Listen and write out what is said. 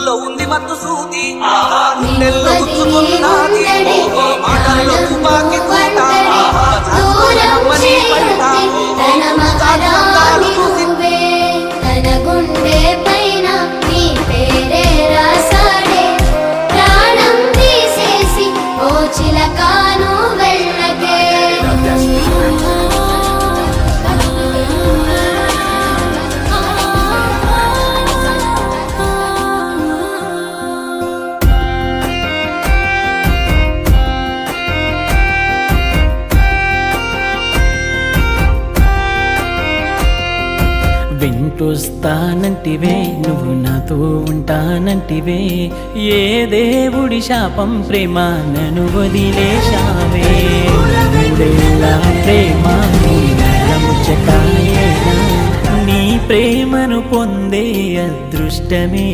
ముద్దుల్లో ఉంది మత్తు సూది గుండెల్లో గుచ్చుకున్నది మాటల్లో తుపాకి తూట నమ్మని పైట తన గుండె పైన నీ పేరే రాసాడే ప్రాణం తీసేసి ఓ చిలకాను వెళ్ళకే వింటొస్తానంటివే నువ్వు నాతో ఉంటానంటివే ఏ దేవుడి శాపం ప్రేమ నన్ను వదిలేశావే మూడేళ్ళ ప్రేమ ముచ్చటాయేనా నీ ప్రేమను పొందే అదృష్టమే